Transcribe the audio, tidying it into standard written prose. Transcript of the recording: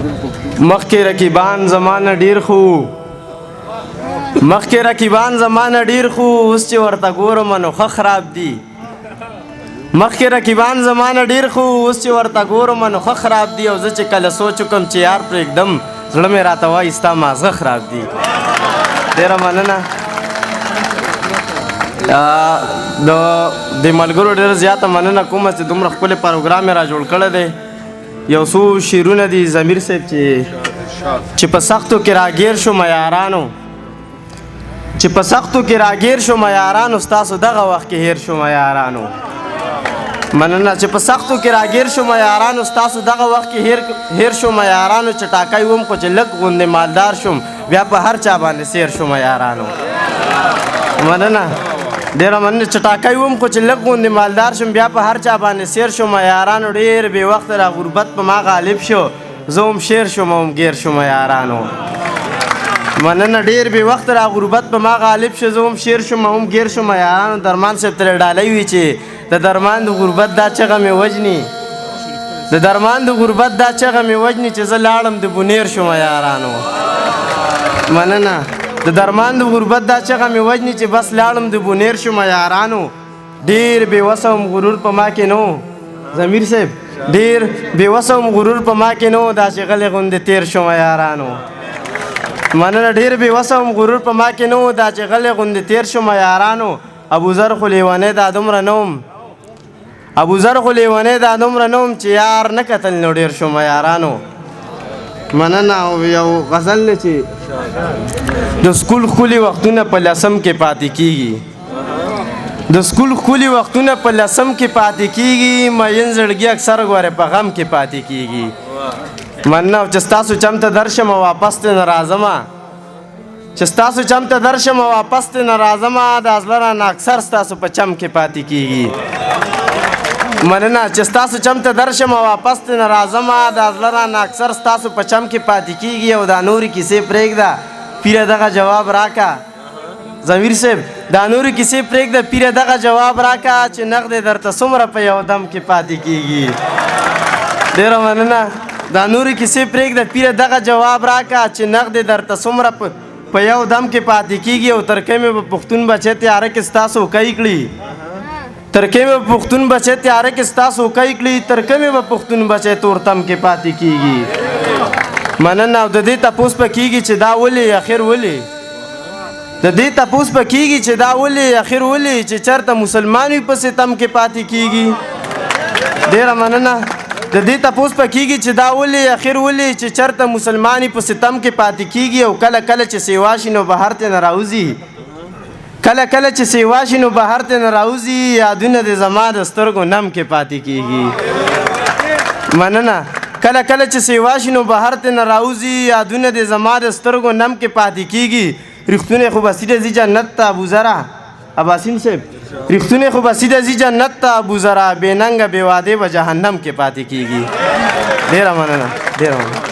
مخکې رقیبان زمانه ډیر خو مخکې رقیبان زمانه ډیر خو اوس چې ورته ګورم نو ښه خراب دي مخکې رقیبان زمانه ډیر خو اوس چې ورته ګورم نو ښه خراب دي او زه چې کله سوچ وکم چې یار پرېږدم زړه مې راته وایي ستا مازغه خراب دي ډېره مننه د ملګرو ډېره زیاته مننه کومه چې دومره ښکلی پروګرام یې را جوړ کړی دی یو څو شعرونه دي ضمیر صاحب چې په سختو کې راګیر شومه یارانو چې په سختو کې راګیر شومه یارانو ستاسو دغه وخت کې هیر شومه یارانو مننه چې په سختو کې راګیر شومه یارانو ستاسو دغه وخت کې هیر شومه یارانو چې ټاکی وم خو چې لږ غوندې مالدار شوم بیا په هر چا باندې سیر شومه یارانو مننه ډېره مننه چې ټاکی وم خو چې لږ غوندې مالدار شوم بیا په هر چا باندې سیر شومه یارانو ډېر بې وخته را غربت په ما غالب شو زه هم شیر شوم هم ګیر شومه یارانو مننه ډېر بې وخته را غربت په ما غالب شو زه هم شیر شوم هم ګیر شومه یارانو درمان صاحب ترې ډالۍ وي چې د درمان د غربت دا چغه مې وجني د درمان د غربت دا چغه مې وجني چې زه لاړم د بونیر شومه یارانو مننه د درمان د غربت دا چغه مې وجني چې بس لاړم د بونیر شومه یارانو ډېر بې وسه وم غرور په ما کې نه و ضمیر صاحب ډېر بې وسه وم غرور په ما کې نه و داسې غلې غوندې تېر شومه یارانو مننه ډېر بې وسه وم غرور په ما کې نه و دا چې غلې غوندې تېر شومه یارانو ابوذر خو لیونی دا دومره نه وم ابوذر خو لیونی دا دومره نه وم چې یار نه کتل نو ډېر شومه یارانو مننه او یو غزل دی چې د سکول ښکلي وختونه په لسم کې پاتې کېږي د سکول ښکلي وختونه په لسم کې پاتې کېږي مین زړګي اکثر ګوره په غم کې پاتې کېږي مننه او چې ستاسو چم ته درشم واپس ته نه راځمه چې ستاسو چم ته درشم واپس ته نه راځمه دا زړه رانه اکثر ستاسو په چم کې پاتې کېږي مننه چې ستاسو چم ته درشم واپس ته نه راځمه دا زړه رانه اکثر ستاسو په چم کې پاتې کېږي او دا نورې کیسې پرېږده پیره دغه جواب راکه ضمیر صاحب دا نورې کیسې پرېږده پیره دغه جواب راکه چې نغدې درته څومره په یو دم کې پاتې کېږي ډېره مننه دا نورې کیسې پرېږده پیره دغه جواب راکه چې نغدې درته څومره په یو دم کې پاتې کېږي او ترکۍ مې به پښتون بچی تیاره کې ستاسو کوي کړي ترکۍ مې به پښتون بچی تیاره کې ستاسو کوي کړي ترکۍ مې به پښتون بچی تورتم کې پاتې کېږي مننه او د دې تپوس به کېږي چې دا ولې اخر ولې د دې تپوس به کېږي چې دا ولې اخر ولې چې چېرته مسلمان وي په ستم کې پاتې کېږي ډېره مننه د دې تپوس به کېږي چې دا ولې اخر ولې چې چېرته مسلمان وي په ستم کې پاتې کېږي او کله کله چې سیوا شي نو بهر ته نه راوځي کله کله چې سیوا شي نو بهر ته نه راوځي یادونه د زما د سترګو نم کې پاتې کېږي مننه کله کله چې سیوا شي نو بهر ته نه راوځي یادونه د زما د سترګو نم کې پاتې کېږي رښتونې خو به سیده ځي جنت ته ابوذره اباسین صاحب رښتونې خو به سیده ځي جنت ته ابوذره بې ننګه بې وعدې به جهنم کې پاتې کېږي ډېره مننه ډېره مننه